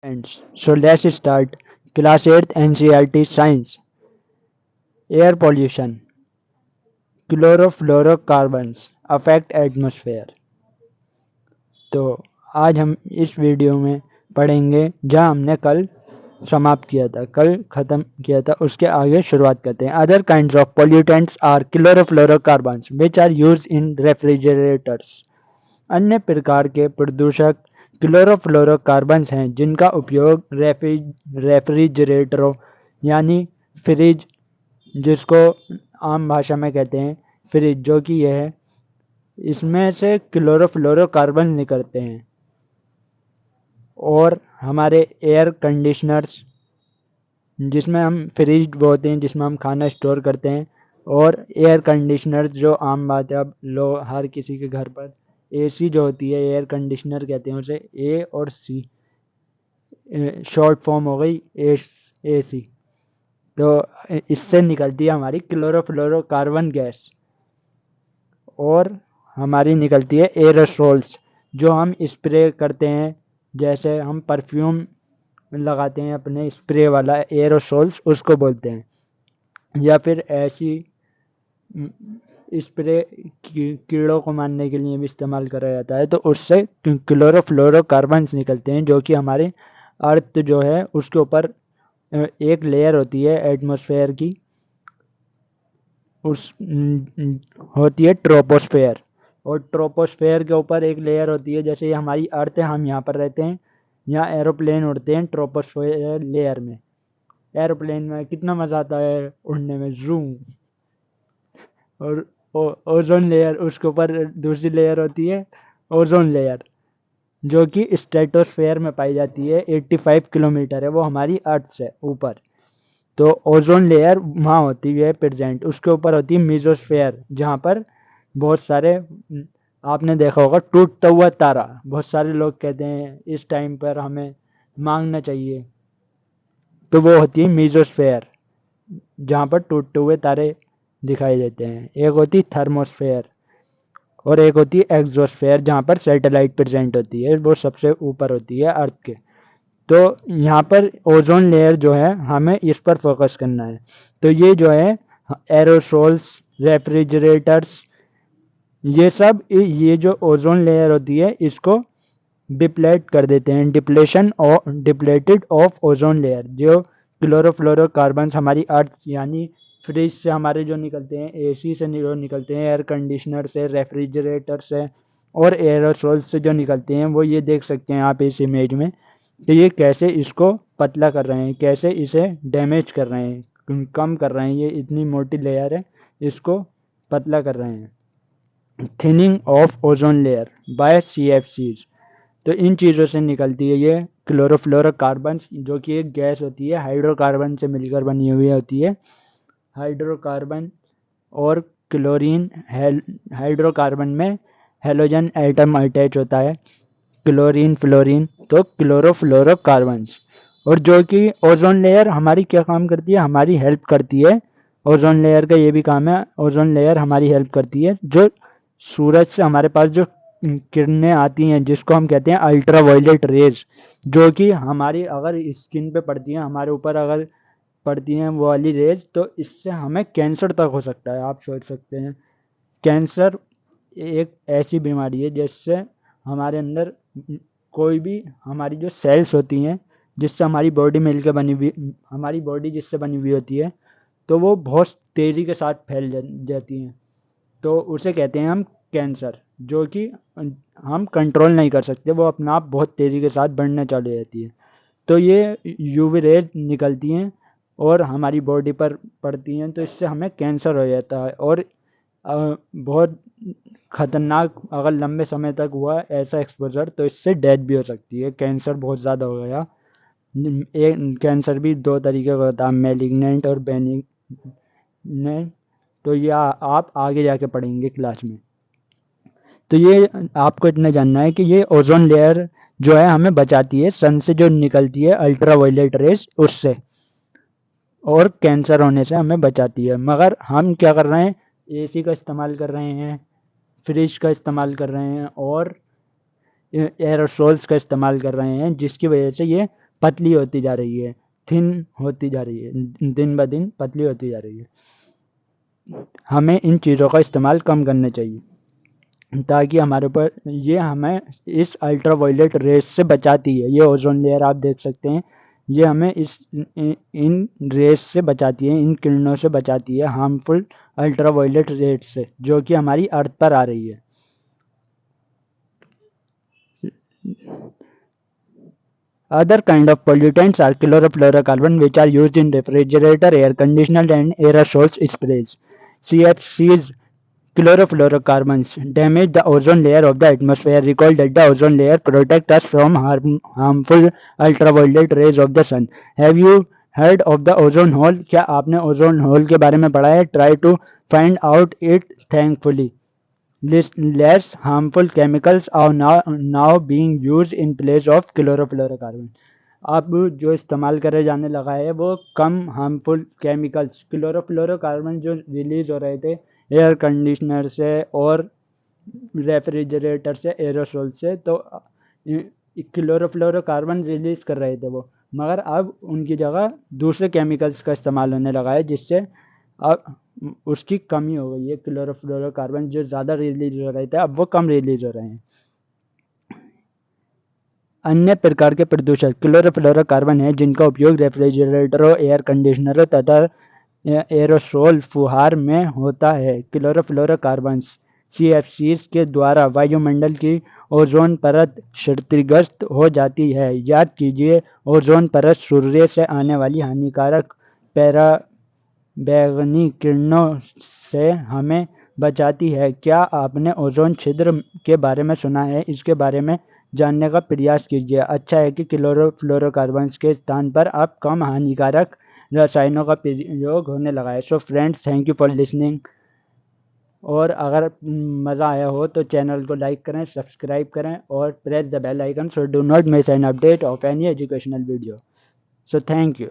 Friends, so let's start. Class 8th NCERT Science. Air pollution. Chlorofluorocarbons affect atmosphere. तो आज हम इस video में पढ़ेंगे जहां हमने कल समाप्त किया था, कल खत्म किया था, उसके आगे शुरुआत करते हैं। Other kinds of pollutants are chlorofluorocarbons which are used in refrigerators. अन्य प्रकार के प्रदूषक क्लोरोफ्लोरोकार्बन्स हैं जिनका उपयोग रेफ्रिजरेटरों यानी फ्रिज, जिसको आम भाषा में कहते हैं फ्रिज, जो कि यह है, इसमें से क्लोरोफ्लोरोकार्बन निकलते हैं। और हमारे एयर कंडीशनर्स, जिसमें हम फ्रिज बोलते हैं, जिसमें हम खाना स्टोर करते हैं, और एयर कंडीशनर्स जो आम बात है, अब हर किसी के घर पर एसी जो होती है, एयर कंडीशनर कहते हैं उसे। ए और सी शॉर्ट फॉर्म हो गई एसी। तो इससे निकलती है हमारी क्लोरोफ्लोरोकार्बन गैस। और हमारी निकलती है एरोसोल्स, जो हम स्प्रे करते हैं, जैसे हम परफ्यूम लगाते हैं अपने स्प्रे वाला एरोसोल्स, उसको बोलते हैं। या फिर ऐसी स्प्रे कीड़ों को मारने के लिए भी इस्तेमाल करा जाता है। तो उससे क्लोरोफ्लोरोकार्बन्स निकलते हैं, जो कि हमारे अर्थ जो है उसके ऊपर एक लेयर होती है एटमॉस्फेयर की, उस होती है ट्रोपोस्फेयर। और ट्रोपोस्फेयर के ऊपर एक लेयर होती है, जैसे ये हमारी अर्थ है, हम यहाँ पर रहते हैं, यहाँ एरोप्लेन उड़ते हैं ट्रोपोस्फेयर लेयर में। एरोप्लेन में कितना मज़ा आता है उड़ने में, जूम। और ओजोन लेयर, उसके ऊपर दूसरी लेयर होती है ओजोन लेयर, जो कि स्ट्रेटोस्फेयर में पाई जाती है। 85 किलोमीटर है वो हमारी अर्थ से ऊपर। तो ओजोन लेयर वहाँ होती है प्रेजेंट। उसके ऊपर होती है मीजोस्फेयर, जहाँ पर बहुत सारे, आपने देखा होगा टूटता हुआ तारा, बहुत सारे लोग कहते हैं इस टाइम पर हमें मांगना चाहिए, तो वो होती है मीजोस्फेयर, जहाँ पर टूटते हुए तारे दिखाई देते हैं। एक होती है थर्मोस्फेयर और एक होती है एक्सोस्फेयर, जहाँ पर सैटेलाइट प्रेजेंट होती है, वो सबसे ऊपर होती है अर्थ के। तो यहाँ पर ओजोन लेयर जो है, हमें इस पर फोकस करना है। तो ये जो है एरोसोल्स, रेफ्रिजरेटर्स, ये जो ओजोन लेयर होती है, इसको डिप्लेट कर देते हैं। Depleted of ozone layer. जो क्लोरोफ्लोरोकार्बन्स हमारी अर्थ यानी फ्रिज से हमारे जो निकलते हैं, एसी से जो निकलते हैं, एयर कंडीशनर से, रेफ्रिजरेटर से, और एरोसोल्स से जो निकलते हैं, वो ये देख सकते हैं आप इस इमेज में कि ये कैसे इसको पतला कर रहे हैं, कैसे इसे डैमेज कर रहे हैं, कम कर रहे हैं। ये इतनी मोटी लेयर है, इसको पतला कर रहे हैं। Thinning of ozone layer by CFCs। तो इन चीज़ों से निकलती है ये क्लोरोफ्लोरोकार्बन्स, जो कि एक गैस होती है, हाइड्रोकार्बन से मिलकर बनी हुई होती है। हाइड्रोकार्बन और क्लोरीन, हाइड्रोकार्बन में हेलोजन एटम अटैच होता है, क्लोरीन फ्लोरीन, तो क्लोरोफ्लोरोकार्बन्स। और जो कि ओजोन लेयर हमारी क्या काम करती है, हमारी हेल्प करती है। ओजोन लेयर का ये भी काम है, ओजोन लेयर हमारी हेल्प करती है। जो सूरज से हमारे पास जो किरणें आती हैं, जिसको हम कहते हैं अल्ट्रा वायलेट रेज, जो कि हमारी अगर स्किन पे पड़ती हैं, हमारे ऊपर अगर पड़ती हैं वो वाली रेज, तो इससे हमें कैंसर तक हो सकता है। आप सोच सकते हैं, कैंसर एक ऐसी बीमारी है जिससे हमारे अंदर कोई भी, हमारी जो सेल्स होती हैं, जिससे हमारी बॉडी मिलकर बनी हुई, हमारी बॉडी जिससे बनी हुई होती है, तो वो बहुत तेज़ी के साथ फैल जाती हैं। तो उसे कहते हैं हम कैंसर, जो कि हम कंट्रोल नहीं कर सकते, वो अपना आप बहुत तेज़ी के साथ बढ़ने चली जाती है। तो ये यूवी रेज निकलती हैं और हमारी बॉडी पर पड़ती हैं, तो इससे हमें कैंसर हो जाता है। और बहुत ख़तरनाक, अगर लंबे समय तक हुआ ऐसा एक्सपोजर, तो इससे डेथ भी हो सकती है। कैंसर बहुत ज़्यादा हो गया, एक कैंसर भी दो तरीके का होता है, मैलिग्नेंट और बेनिग्नेंट। तो ये आप आगे जाके पढ़ेंगे क्लास में। तो ये आपको इतना जानना है कि ये ओजोन लेयर जो है हमें बचाती है सन से जो निकलती है अल्ट्रा वायलेट रेस, उससे, और कैंसर होने से हमें बचाती है। मगर हम क्या कर रहे हैं, एसी का इस्तेमाल कर रहे हैं, फ्रिज का इस्तेमाल कर रहे हैं, और एरोसोल्स का इस्तेमाल कर रहे हैं, जिसकी वजह से ये पतली होती जा रही है, थिन होती जा रही है, दिन ब दिन पतली होती जा रही है। हमें इन चीज़ों का इस्तेमाल कम करना चाहिए ताकि हमारे ऊपर ये हमें इस अल्ट्रा वायलेट रेस से बचाती है। ये ओजोन लेयर आप देख सकते हैं, ये हमें इन रेस से बचाती है, इन किरणों से बचाती है, हार्मफुल अल्ट्रा वायलेट रेस से, जो कि हमारी अर्थ पर आ रही है। Other kind of pollutants are chlorofluorocarbon, which are used in refrigerator, air conditioner, and aerosol sprays. CFCs, chlorofluorocarbons, damage the ozone layer of the atmosphere. Recall that the ozone layer protects us from harmful ultraviolet rays of the sun. Have you heard of the ozone hole? क्या आपने ozone hole के बारे में पढ़ा है? Try to find out it thankfully. Less harmful chemicals are now being used in place of chlorofluorocarbon. अब जो इस्तेमाल करे जाने लगा है वो कम हार्मफुल केमिकल्स, क्लोरोफ्लोरोकार्बन जो रिलीज हो रहे थे एयर कंडीशनर से और रेफ्रिजरेटर से, एरोसोल से, तो क्लोरोफ्लोरोकार्बन रिलीज कर रहे थे वो, मगर अब उनकी जगह दूसरे केमिकल्स का इस्तेमाल होने लगा है, जिससे अब उसकी कमी हो गई है। क्लोरोफ्लोरोकार्बन जो ज़्यादा रिलीज हो रहे थे अब वो कम रिलीज हो रहे हैं। अन्य प्रकार के प्रदूषक क्लोरोफ्लोरोकार्बन हैं जिनका उपयोग रेफ्रिजरेटरों, एयर कंडीशनरों तथा एरोसोल फुहार में होता है। क्लोरोफ्लोरोकार्बन्स CFCs के द्वारा वायुमंडल की ओजोन परत क्षतिग्रस्त हो जाती है। याद कीजिए, ओजोन परत सूर्य से आने वाली हानिकारक बैंगनी किरणों से हमें बचाती है। क्या आपने ओजोन छिद्र के बारे में सुना है? इसके बारे में जानने का प्रयास कीजिए। अच्छा है कि क्लोरोफ्लोरोकार्बन्स के स्थान पर अब कम हानिकारक रसायनों का प्रयोग होने लगा है। So friends, thank you for listening. और अगर मज़ा आया हो तो चैनल को लाइक करें, सब्सक्राइब करें और press the bell icon so do not miss an update of any educational video. So thank you.